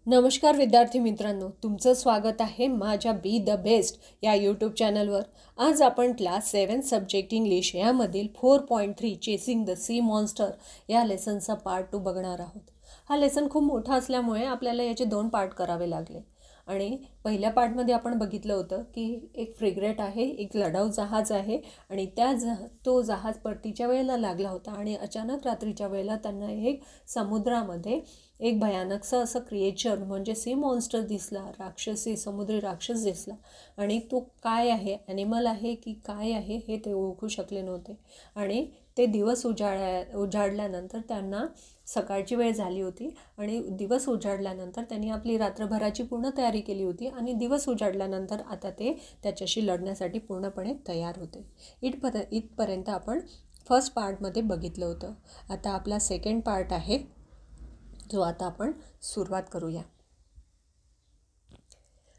नमस्कार विद्यार्थी मित्रांनो, तुमचं स्वागत आहे माझ्या बी द बेस्ट या यूट्यूब चॅनलवर. आज आपण क्लास 7 सब्जेक्ट इंग्लिश यामधील 4.3 चेसिंग द सी मॉन्स्टर या लेसनचा पार्ट 2 बघणार आहोत. हा लेसन खूप मोठा असल्यामुळे आपल्याला याचे 2 पार्ट करावे लागले. आणि पहिल्या पार्टमध्ये आपण बघितलं होतं की एक फ्रिगेट आहे, एक लढाऊ जहाज आहे आणि तो जहाज परतीच्या वेळेला लागला होता आणि अचानक रात्रीच्या वेळेला त्यांना एक समुद्रामध्ये एक भयानकसा असं क्रिएचर म्हणजे सी मॉन्स्टर दिसला, राक्षसी समुद्री राक्षस दिसला. आणि तो काय आहे, ॲनिमल आहे की काय आहे हे ते ओळखू शकले नव्हते. आणि ते दिवस उजाडल्यानंतर त्यांना सकाळची वेळ झाली होती आणि दिवस उजाडल्यानंतर त्यांनी आपली रात्रभराची पूर्ण तयारी केली होती आणि दिवस उजाडल्यानंतर आता ते त्याच्याशी लढण्यासाठी पूर्णपणे तयार होते. इथपर्यंत आपण फर्स्ट पार्टमध्ये बघितलं होतं. आता आपला सेकंड पार्ट आहे जो आता आपण सुरुवात करूया.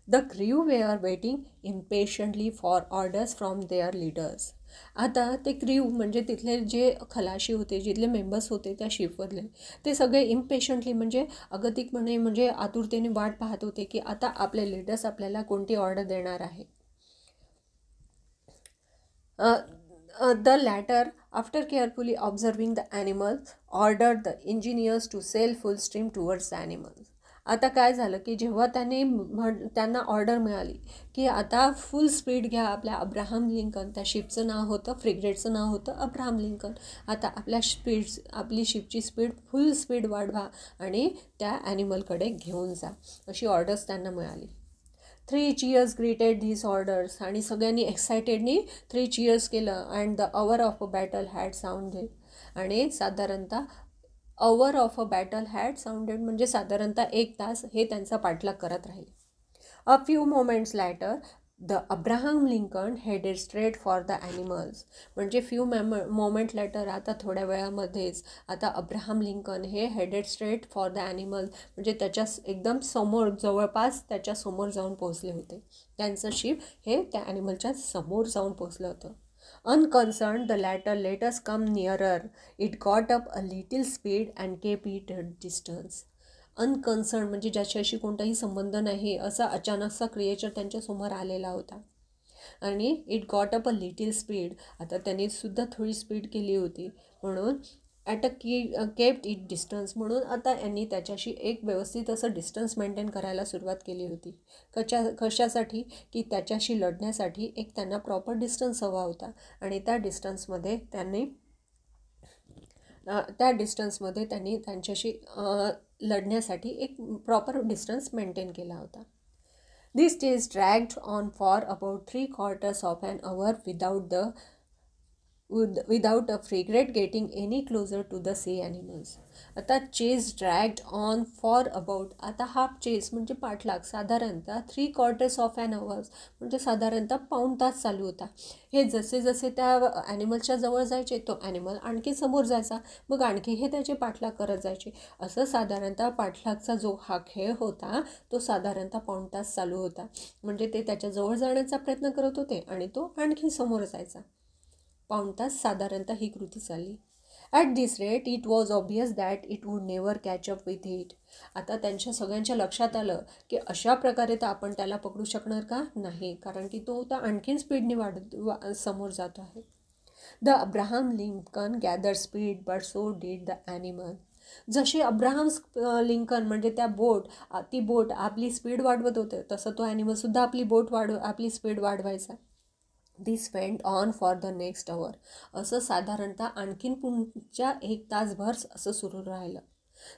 The crew were waiting impatiently for orders from their leaders. आता ते क्रू म्हणजे तिथले जे खलाशी होते, जिथले मेंबर्स होते त्या शिपमधले, ते सगळे इम्पेशंटली म्हणजे अगतिकपणे म्हणजे आतुरतेने वाट पाहत होते की आता आपले लीडर्स आपल्याला कोणती ऑर्डर देणार आहे. The latter, after carefully observing the animals, ordered the engineers to sail full stream towards the animals. आता काय झालं की जेव्हा त्यांना ऑर्डर मिळाली की आता फुल स्पीड घ्या. आपल्या अब्राहम लिंकन, त्या शिपचं नाव होतं, फ्रिगेटचं नाव होतं अब्राहम लिंकन. आता आपली शिपची स्पीड फुल स्पीड वाढवा आणि त्या ॲनिमलकडे घेऊन जा, अशी ऑर्डर्स त्यांना मिळाली. 3 cheers greeted these orders आणि सगळ्यांनी एक्सायटेडनी 3 cheers केलं. And the hour of a battle had sounded. आणि साधारणतः hour of a battle had sounded म्हणजे साधारणतः 1 तास हे त्यांचा पाठलाग करत राहिले. A few moments later the Abraham Lincoln headed straight for the animals. म्हणजे मोमेंट लेटर, आता थोड्या वेळामध्येच आता अब्राहम लिंकन हे headed straight for the animal म्हणजे त्याच्या एकदम समोर, जवळपास त्याच्या समोर जाऊन पोहोचले होते. त्यांचं शिप हे त्या ॲनिमलच्या समोर जाऊन पोहोचलं होतं. Unconcerned, the latter let us come nearer. It got up a little speed and kept it at distance. अनकन्सर्न म्हणजे ज्याच्याशी कोणताही संबंध नाही असा अचानकसा क्रिएचर त्यांच्यासमोर आलेला होता. आणि it got up a little speed, आता त्यांनी सुद्धा थोडी स्पीड केली होती म्हणून at a kept it distance, म्हणून आता यांनी त्याच्याशी एक व्यवस्थित असं डिस्टन्स मेंटेन करायला सुरुवात केली होती. कशासाठी की त्याच्याशी लढण्यासाठी एक त्यांना प्रॉपर डिस्टन्स हवा होता. आणि त्या डिस्टन्समध्ये त्यांनी त्यांच्याशी लढण्यासाठी एक प्रॉपर डिस्टन्स मेंटेन केला होता. This chase dragged on for about 3/4 of an hour without a frigate getting any closer to the sea animals. आता चेस ड्रॅग्ड ऑन फॉर अबाउट, आता हा चेस म्हणजे पाठलाग साधारणतः 3/4 ऑफ ॲन अवर्स म्हणजे साधारणतः पाऊण तास चालू होता. हे जसे जसे त्या ॲनिमलच्या जवळ जायचे तो ॲनिमल आणखी समोर जायचा, मग आणखी हे त्याचे पाठलाग करत जायचे. असं साधारणतः पाठलागचा जो हा खेळ होता तो साधारणतः पाऊण तास चालू होता. म्हणजे ते त्याच्या जवळ जाण्याचा प्रयत्न करत होते आणि तो आणखी समोर जायचा. पाऊण तास साधारणतः ही कृती चालली. At this rate it was obvious that it would never catch up with it. आता त्यांच्या सगळ्यांच्या लक्षात आलं की अशा प्रकारे तर आपण त्याला पकडू शकणार का नाही, कारण की तो तर आणखीन स्पीडने समोर जातो आहे. The Abraham Lincoln gather speed but so did the animal. जशी अब्राहम लिंकन म्हणजे ती बोट आपली स्पीड वाढवत होते तसं तो ॲनिमलसुद्धा आपली स्पीड वाढवायचा. This went on for the next hour. असं साधारणतः आणखीन पुढच्या 1 तासभर असं सुरू राहिलं.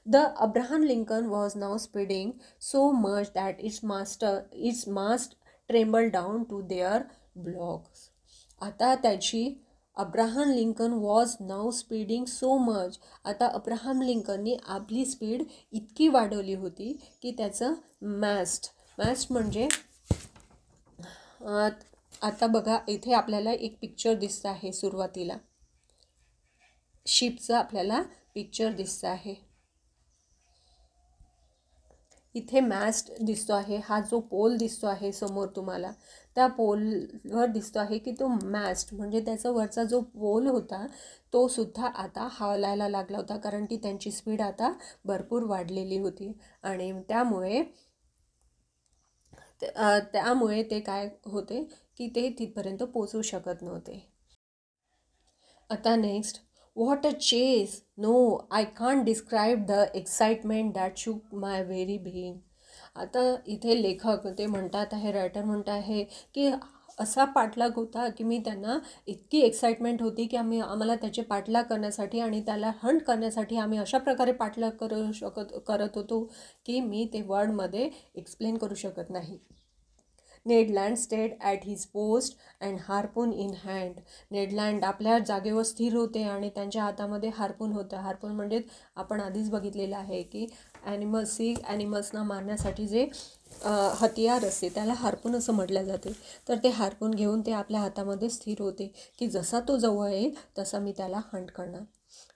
The Abraham Lincoln was now speeding so much that its mast tremble down to their blocks. आता Abraham Lincoln was now speeding so much, आता अब्राहम लिंकननी आपली स्पीड इतकी वाढवली होती की त्याचं मॅस्ट म्हणजे आता बघा इथे आपल्याला एक पिक्चर दिसतं आहे. सुरुवातीला शिपचं आपल्याला पिक्चर दिसतं आहे. इथे मॅस्ट दिसतो आहे, हा जो पोल दिसतो आहे समोर तुम्हाला, त्या पोलवर दिसतो आहे की तो मॅस्ट म्हणजे त्याचा वरचा जो पोल होता तो सुद्धा आता हलायला लागला होता, कारण की त्यांची स्पीड आता भरपूर वाढलेली होती आणि त्यामुळे ते काय होते की ते तिथपर्यंत पोचू शकत नव्हते. आता next, what a chase, no I can't describe the excitement that shook my very being. आता इथे लेखक ते म्हणतात आहे, रायटर म्हणत आहे की असा पाठलाग होता की मी त्यांना इतकी एक्साइटमेंट होती की आम्हाला त्याचे पाठलाग करण्यासाठी आणि त्याला हंट करण्यासाठी आम्ही अशा प्रकारे पाठलाग करत होतो की मी ते वर्डमध्ये एक्सप्लेन करू शकत नाही. Ned Land stayed at his post and harpoon in hand. Ned Land आपल्या जागेवर स्थिर होते आणि त्यांच्या हातामध्ये हार्पून होतं. हार्पून म्हणजे आपण आधीच बघितलेलं आहे की ॲनिमल्सना मारण्यासाठी जे हतियार असते त्याला हार्पून असं म्हटलं जाते. तर ते हार्पून घेऊन ते आपल्या हातामध्ये स्थिर होते की जसा तो जवळ येईल तसा मी त्याला हंट करणार.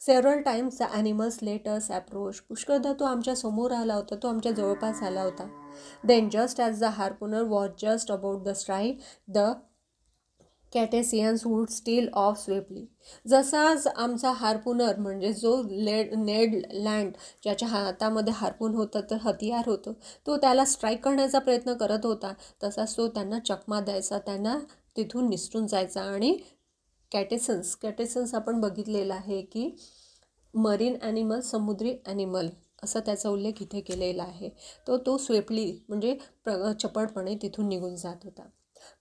Several times the animals let us approach. पुष्कळदा तो आमच्या समोर आला होता, तो आमच्या जवळपास आला होता. Then just as the harpooner was just about the strike the cetaceans would steal off swiftly. जसाच आमचा हार्पुनर म्हणजे जो नेड लँड ज्याच्या हातामध्ये हार्पून होतं तर हतियार होतं, तो त्याला स्ट्राईक करण्याचा प्रयत्न करत होता, तसाच तो त्यांना चकमा द्यायचा, त्यांना तिथून निसटून जायचा. आणि कॅटेसन्स आपण बघितलेलं आहे की मरीन ॲनिमल, समुद्री ॲनिमल असा त्याचा उल्लेख इथे केलेला आहे. तो स्विफ्टली म्हणजे चपळपणे तिथून निघून जात होता.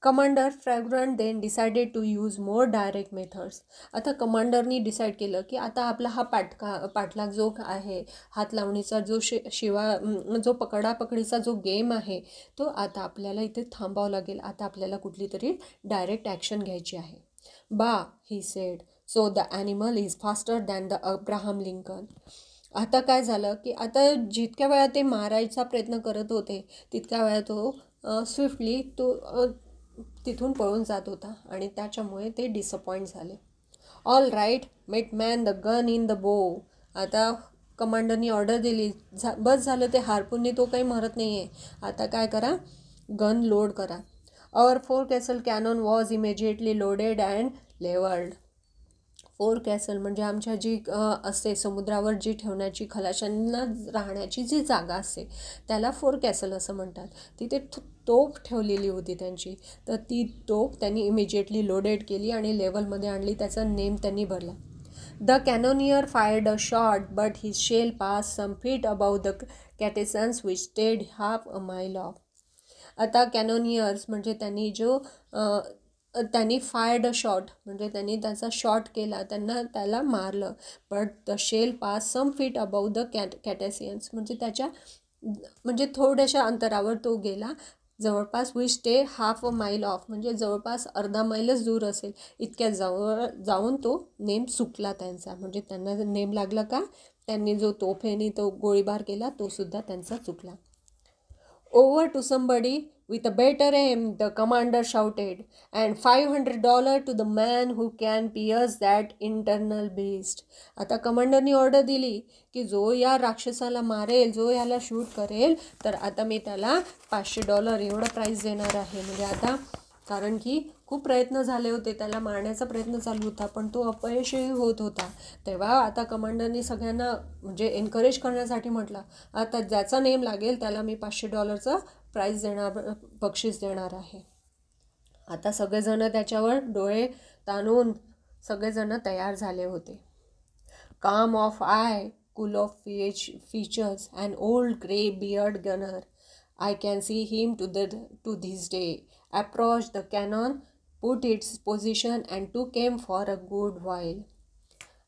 Commander Farragut then decided to use more direct methods. आता कमांडरनी डिसाईड केलं की आता आपला हा पाठलाग जो आहे, हात लावणीचा जो पकडापकडीचा जो गेम आहे तो आता आपल्याला इथे थांबावं लागेल. आता आपल्याला कुठली तरी डायरेक्ट ॲक्शन घ्यायची आहे. बा, he said, so the animal is faster than the Abraham Lincoln. आता काय झालं की आता जितक्या वेळा ते मारायचा प्रयत्न करत होते तितक्या वेळा तो स्विफ्टली तिथून पळून जात होता आणि त्याच्यामुळे ते डिसअपॉइंट झाले. All right mate man the gun in the bow. आता कमांडरनी ऑर्डर दिली, बस झालं ते हार्पूननी तो काही मरत नाही आहे, आता काय करा, गन लोड करा. Our forecastle cannon was immediately loaded and levelled. Forecastle म्हणजे आमच्या जी असते समुद्रावर जी ठेवण्याची खलाशांना राहण्याची जी जागा असते त्याला फोरकॅसल असं म्हणतात. तिथे तोफ ठेवलेली होती त्यांची, तर ती तोफ त्यांनी इमिजिएटली लोडेड केली आणि लेवलमध्ये आणली. त्याचा नेम त्यांनी भरला. The cannoneer fired a shot but his shell pass some feet above the cetaceans which stayed half a mile off. आता कॅनोनियर्स म्हणजे त्यांनी फायर्ड अ शॉट म्हणजे त्यांनी त्याचा शॉट केला, त्याला मारलं. But the shell pass some feet above the cetaceans म्हणजे थोड्याशा अंतरावर तो गेला, जवळपास which stay half a mile off म्हणजे जवळपास अर्धा मैलच दूर असेल इतक्या जवळ जाऊन तो नेम चुकला त्यांचा. म्हणजे त्यांना नेम लागला का, त्यांनी जो तोफेने तो गोळीबार केला तो सुद्धा त्यांचा चुकला. Over to somebody with a better aim, the commander shouted, and $500 to the man who can pierce that internal beast. आता कमांडरनी ऑर्डर दिली की जो या राक्षसाला मारेल, जो याला शूट करेल, तर आता मी त्याला $500 एवढं प्राईज देणार आहे. म्हणजे आता कारण की खूप प्रयत्न झाले होते, त्याला मारण्याचा प्रयत्न चालू होता पण तो अपयशही होत होता. तेव्हा आता कमांडरनी सगळ्यांना म्हणजे एनकरेज करण्यासाठी म्हटलं, आता ज्याचा नेम लागेल त्याला मी $500 प्राईज बक्षीस देणार आहे. आता सगळेजण त्याच्यावर डोळे ताणून सगळेजण तयार झाले होते. काम of I, cool off features, and old grey beard gunner, I can see him to this day, approach the cannon, put its position and took aim for a good while.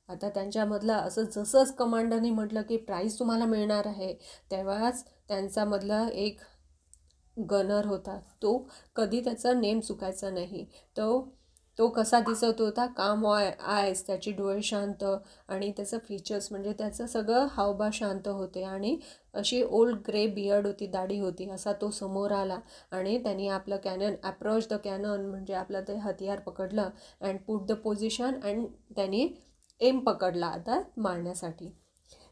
आता त्यांच्यामधला असं जसंच कमांडरनी म्हटलं की प्राईज तुम्हाला मिळणार आहे, तेव्हाच त्यांच्यामधला एक गनर होता, तो कधी त्याचा नेम चुकायचा नाही. तो कसा दिसत होता, काम आयस, त्याची डोळे शांत आणि त्याचं फीचर्स म्हणजे त्याचं सगळं हावभाव शांत होते आणि अशी ओल्ड ग्रे बियर्ड होती, दाढी होती. असा तो समोर आला आणि त्यांनी आपलं कॅनन अप्रोच द कॅनन म्हणजे आपलं ते हतियार पकडलं and put the position and त्यांनी एम पकडला आता मारण्यासाठी.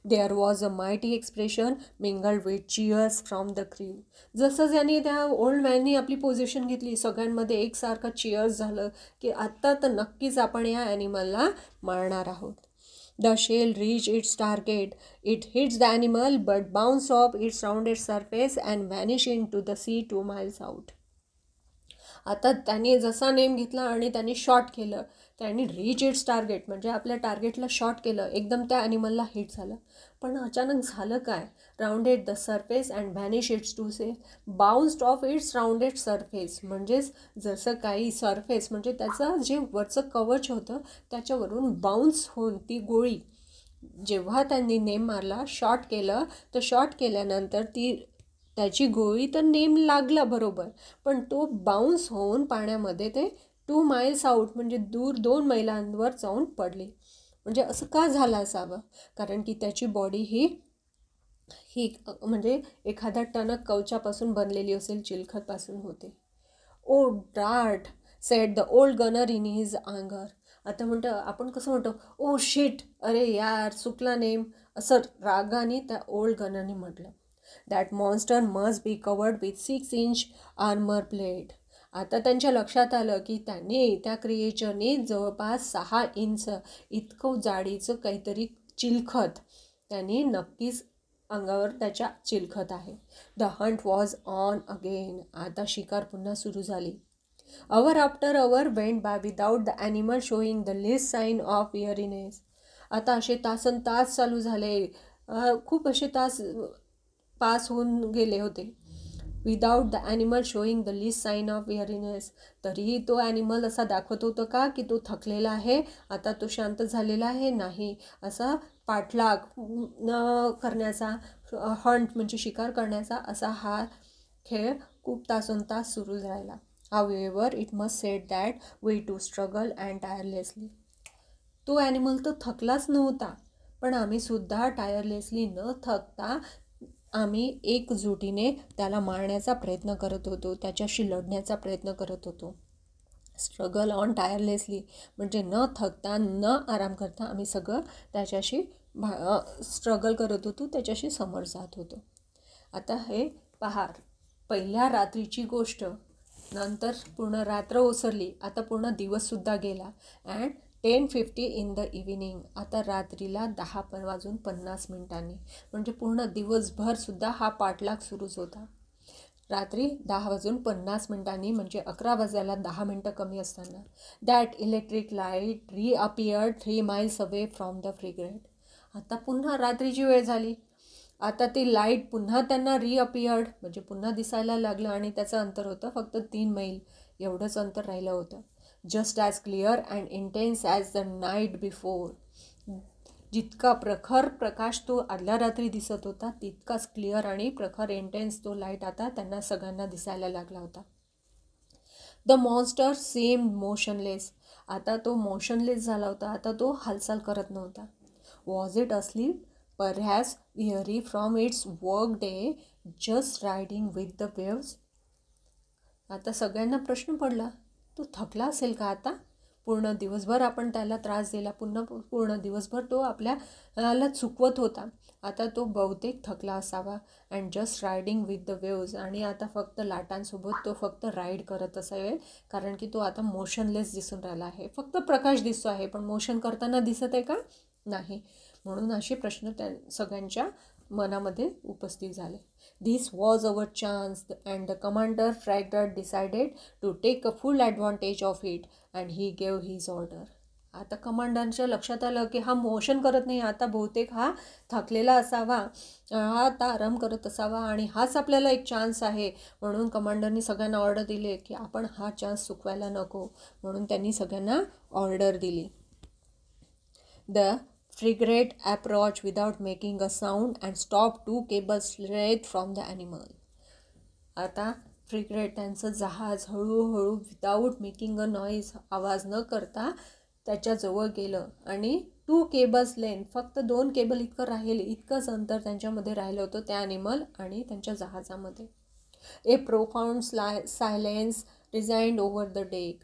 There was a mighty expression mingled with cheers from the crew. जसं ज्यांनी त्या ओल्ड मॅननी आपली पोझिशन घेतली, सगळ्यांमध्ये एकसारखं चिअर्स झालं की आत्ता तर नक्कीच आपण या ॲनिमलला मारणार आहोत. The shell reached its target. It hits the animal but bounced off its rounded surface and vanished into the sea 2 miles out. आता त्यांनी जसा नेम घेतला आणि त्यांनी शॉट केलं, त्यांनी रीच इट्स टार्गेट म्हणजे आपल्या टार्गेटला शॉट केलं, एकदम त्या ॲनिमलला हिट झालं. पण अचानक झालं काय, rounded the surface and vanish it's to say bounced off its rounded surface. म्हणजेच जसं काही सरफेस म्हणजे त्याचं जे वरचं कवच होतं त्याच्यावरून बाउन्स होऊन ती गोळी, जेव्हा त्यांनी नेम मारला, शॉट केलं, तर शॉट केल्यानंतर त्याची गोळी तर नेम लागला बरोबर, पण तो बाउन्स होऊन पाण्यामध्ये ते 2 माइल्स आउट म्हणजे दूर 2 मैलांवर जाऊन पडली. म्हणजे असं का झालं असावं, कारण की त्याची बॉडी ही म्हणजे एखाद्या टणक कवचापासून बनलेली असेल, चिलखतपासून होते. Oh dart said the old gunner in his अँगर. आता आपण कसं म्हणतो, ओ शिट, अरे यार चुकला नेम, असं रागाने त्या ओल्ड गनरने म्हटलं. That monster must be covered with 6 inch armour plate. आता त्यांच्या लक्षात आलं की त्या क्रिएचरने जवळपास 6 इंच इतकं जाडीचं काहीतरी चिलखत त्यांनी नक्कीच अंगावर त्याच्या चिलखत आहे. The hunt was on again. आता शिकार पुन्हा सुरू झाली. Hour after hour went by without the animal showing the least sign of weariness. आता असे तासन तास चालू झाले, खूप असे तास पास होऊन गेले होते. Without the animal showing the least sign of weariness. तरीही तो ॲनिमल असा दाखवत होतं का की तो थकलेला आहे, आता तो शांत झालेला आहे नाही. असा पाठलाग करण्याचा, हंट म्हणजे शिकार करण्याचा असा हा खेळ खूप तासोनतास सुरू राहिला. However, it must said that we too struggle and tirelessly. तो ॲनिमल तर थकलाच नव्हता, पण आम्ही सुद्धा टायरलेसली न थकता आम्ही एकजुटीने त्याला मारण्याचा प्रयत्न करत होतो, त्याच्याशी लढण्याचा प्रयत्न करत होतो. स्ट्रगल ऑन टायरलेसली म्हणजे न थकता न आराम करता आम्ही सगळं त्याच्याशी स्ट्रगल करत होतो, त्याच्याशी समोर जात होतो. आता हे पहा, पहिल्या रात्रीची गोष्ट, नंतर पूर्ण रात्र ओसरली, आता पूर्ण दिवससुद्धा गेला. And 10:50 in the evening. आता रात्रीला 10:50 म्हणजे पूर्ण दिवसभरसुद्धा हा पाठलाग सुरूच होता. रात्री 10:50 म्हणजे 11 वाजायला 10 मिनटं कमी असताना that electric light reappeared 3 miles away from the frigate. आता पुन्हा रात्रीची वेळ झाली. आता ती लाईट पुन्हा त्यांना रिअपिअर्ड म्हणजे पुन्हा दिसायला लागलं आणि त्याचं अंतर होतं फक्त 3 मैल एवढंच अंतर राहिलं होतं. Just as clear and intense as the night before. जितका प्रखर प्रकाश तो आदल्या रात्री दिसत होता, तितकाच क्लिअर आणि प्रखर इंटेन्स तो लाईट आता त्यांना सगळ्यांना दिसायला लागला होता. The monster same motionless. आता तो मोशनलेस झाला होता, आता तो हालचाल करत नव्हता. Was it asleep? Perhaps weary from its work day, just riding with the waves. आता सगळ्यांना प्रश्न पडला, तो थकला असेल का आता? पूर्ण दिवसभर आपण त्याला त्रास दिला, पूर्ण दिवसभर तो आपल्याला चुकवत होता, आता तो बहुतेक थकला असावा. And just riding with the waves. आणि आता फक्त लाटांसोबत तो फक्त राईड करत असावे, कारण की तो आता मोशनलेस दिसून राहिला आहे. फक्त प्रकाश दिसतो आहे, पण मोशन करताना दिसत आहे का? नाही. म्हणून असे प्रश्न सगळ्यांच्या मनामध्ये उपस्थित झाले. This was our chance and the commander Farragut decided to take a full advantage of it and he gave his order. आता कमांडरच्या लक्षात आलं की हा मोशन करत नाही, आता बहुतेक हा थकलेला असावा, हा आता आराम करत असावा आणि हाच आपल्याला एक चान्स आहे. म्हणून कमांडरनी सगळ्यांना ऑर्डर दिली की आपण हा चान्स चुकवायला नको. म्हणून त्यांनी सगळ्यांना ऑर्डर दिली. The frigate approached without making a sound and stopped 2 cables straight from the animal. आता फ्रिगेट त्यांचं जहाज हळूहळू विदाऊट मेकिंग अ नॉईज, आवाज न करता त्याच्याजवळ गेलं आणि 2 cables लेंथ, फक्त 2 केबल इतकं राहील, इतकंच अंतर त्यांच्यामध्ये राहिलं होतं त्या ॲनिमल आणि त्यांच्या जहाजामध्ये. A profound silence reigned over the deck.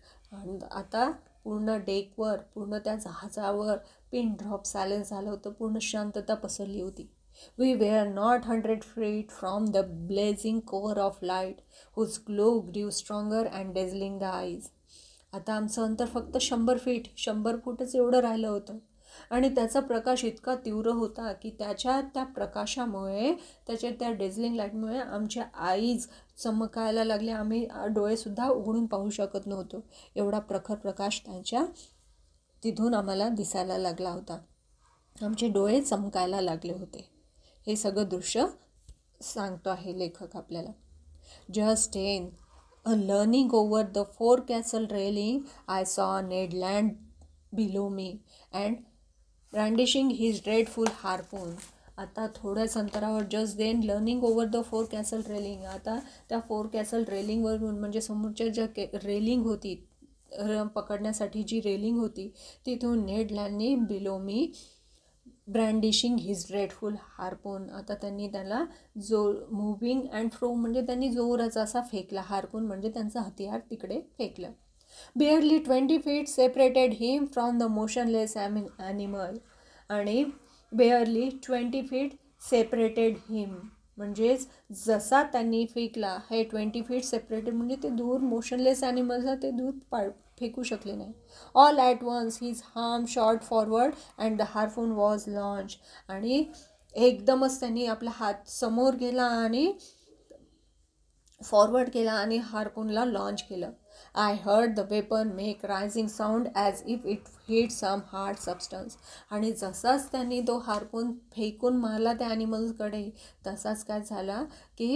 आता पूर्ण डेकवर, पूर्ण त्या जहाजावर पिन ड्रॉप सायलेन्स झालं होतं. पूर्ण शांतता पसरली होती. We were not 100 feet from the blazing core of light, whose glow grew stronger and dazzling the eyes. आता आमचं अंतर फक्त 100 फूटच एवढं राहिलं होतं आणि त्याचा प्रकाश इतका तीव्र होता की त्या प्रकाशामुळे, त्याच्या त्या डेझलिंग लाईटमुळे आमच्या आईज चमकायला लागल्या. आम्ही डोळेसुद्धा उघडून पाहू शकत नव्हतो. एवढा प्रखर प्रकाश त्यांच्या तिथून आम्हाला दिसायला लागला होता. आमचे डोळे चमकायला लागले होते. हे सगळं दृश्य सांगतो आहे लेखक आपल्याला. Just in learning over the forecastle railing I saw Ned Land below me and brandishing his dreadful harpoon. आता थोड्याच अंतरावर just then learning over the forecastle railing. आता त्या फोरकॅसल रेलिंगवरून म्हणजे समोरच्या ज्या रेलिंग होती, पकडण्यासाठी जी रेलिंग होती, तिथून नेड लँडने below me brandishing his dreadful harpoon. आता त्यांनी त्याला मूव्हिंग अँड फ्रो म्हणजे त्यांनी जोराचा असा फेकला. हार्पून म्हणजे त्यांचं हतियार तिकडे फेकलं. Barely 20 feet separated him from the motionless animal. आणि barely 20 feet separated him म्हणजेच जसा त्यांनी फेकला, हे 20 feet separated म्हणजे ते दूर मोशनलेस ॲनिमल्सला ते दूर फेकू शकले नाही. All at once his arm shot forward and the harpoon was launched. आणि एकदमच त्यांनी आपला हात समोर गेला आणि फॉरवर्ड केला आणि हार्पूनला लॉन्च केलं. I heard the weapon make rising sound as if it hit some hard substance. आणि जसाच त्यांनी तो हार्पून फेकून मारला त्या ॲनिमल्सकडे, तसाच काय झाला की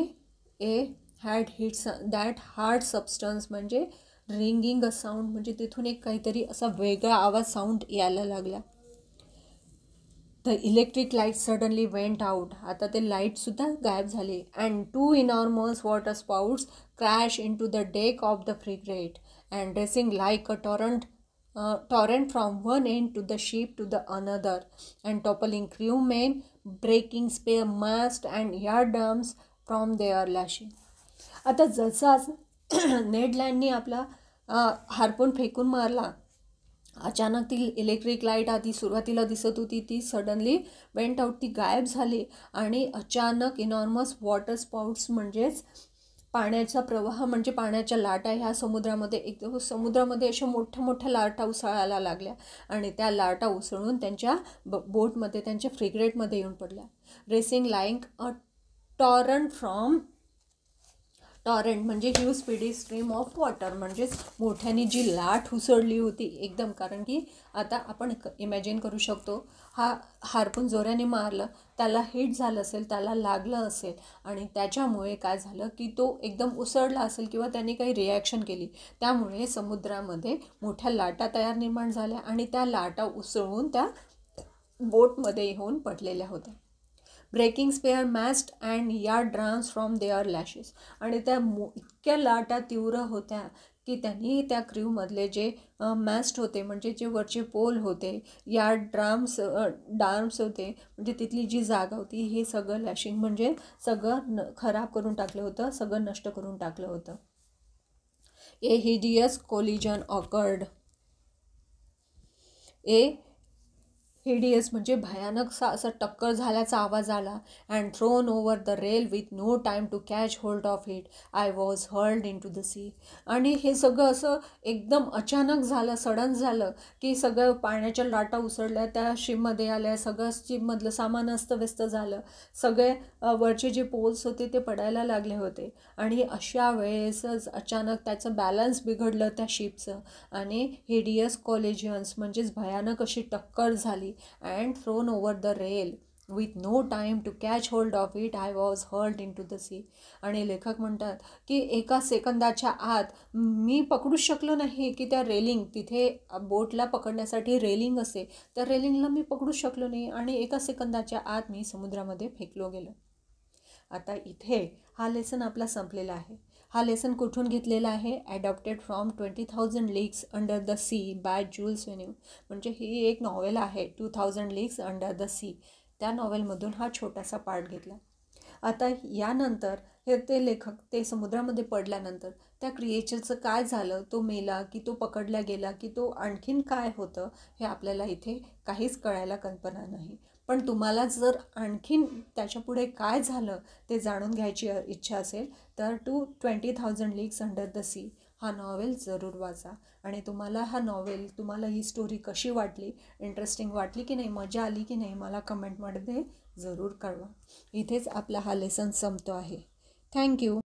had hit that hard substance म्हणजे रिंगिंग अ साऊंड म्हणजे तिथून एक काहीतरी असा वेगळा आवाज साऊंड यायला लागला. The electric light suddenly went out. आता ते लाईटसुद्धा गायब झाले. And 2 enormous water spouts crash into the deck of the frigate and racing like a torrent from one end to the ship to the another and toppling crewmen, breaking spare mast and yardarms from their lashing. आता जसाच नेडलँडनी आपला harpoon फेकून मारला, अचानक ती electric light आधी सुरुवातीला दिसत होती ती सडनली वेंट आउट, ती गायब झाली. आणि अचानक इनॉर्मस वॉटर स्पाउट्स म्हणजेच पाण्याचा प्रवाह म्हणजे पाण्याच्या लाटा ह्या समुद्रामध्ये अशा मोठ्या लाटा उसळायला लागल्या आणि त्या लाटा उसळून त्यांच्या बोटमध्ये, त्यांच्या फ्रिगेटमध्ये येऊन पडल्या. रेसिंग लाईक अ टॉरेंट म्हणजे huge speedy stream of water म्हणजेच मोठ्याने जी लाट उसळली होती एकदम. कारण की आता आपण इमॅजिन करू शकतो, हा हार्पून जोराने मारलं, त्याला हिट झालं असेल, त्याला लागलं असेल आणि त्याच्यामुळे काय झालं की तो एकदम उसळला असेल किंवा त्याने काही रिॲक्शन केली, त्यामुळे समुद्रामध्ये मोठ्या लाटा निर्माण झाल्या आणि त्या लाटा उसळून त्या बोटमध्ये येऊन पडलेल्या होत्या. Breaking spare mast and yard drums from their lashes. आणि त्या इतक्या लाटा तीव्र होत्या की त्यांनी त्या क्रूमधले जे मॅस्ट होते म्हणजे जे वरचे पोल होते, यार्ड डार्म्स होते म्हणजे तिथली जी जागा होती, हे सगळं लॅशिंग म्हणजे सगळं खराब करून टाकलं होतं, सगळं नष्ट करून टाकलं होतं. A hideous collision occurred. Hideous म्हणजे भयानक असा टक्कर झाल्याचा आवाज आला. And thrown over the rail with no time to catch hold of it I was hurled into the sea. आणि हे सगळं असं एकदम अचानक झालं, सडन झालं की सगळं पाण्याच्या लाटा उसळल्या, त्या शिपमध्ये आल्या, सगळं शिपमधलं सामान अस्तव्यस्त झालं, सगळे वरचे जे पोल्स होते ते पडायला लागले होते. आणि अशा वेळेसच अचानक त्याचं बॅलन्स बिघडलं त्या शिपचं आणि हिडियस कोलिजन्स म्हणजेच भयानक अशी टक्कर झाली. And thrown over the rail with no time to catch hold of it I was hurled into the sea. आणि लेखक म्हणतात की एका सेकंदाच्या आत मी पकडूच शकलो नाही की त्या रेलिंग, तिथे बोटला पकडण्यासाठी रेलिंग असते, त्या रेलिंगला मी पकडूच शकलो नाही आणि एका सेकंदाच्या आत मी समुद्रामध्ये फेकलो गेलो. आता इथे हा लेसन आपला संपलेला आहे. हा लेसन कुठून घेतलेला आहे? Adopted from 20,000 leagues under the sea by Jules Verne. म्हणजे ही एक नॉवेल आहे 2000 लीग्स अंडर द सी. त्या नॉवेलमधून हा छोटासा पार्ट घेतला. आता यानंतर हे ते लेखक ते समुद्रामध्ये पडल्यानंतर त्या क्रिएचरचं काय झालं, तो मेला की तो पकडला गेला की तो आणखीन काय होतं, हे आपल्याला इथे काहीच कळायला कल्पना नाही. पण तुम्हाला जर आणखीन त्याच्यापुढे काय झालं ते जाणून घ्यायची इच्छा असेल तर 20,000 लीग्स अंडर द सी हा नॉवेल जरूर वाचा. आणि तुम्हाला ही स्टोरी कशी वाटली, इंटरेस्टिंग वाटली की नाही, मजा आली की नाही, मला कमेंटमध्ये जरूर कळवा. इथेच आपला हा लेसन संपतो आहे. थँक्यू.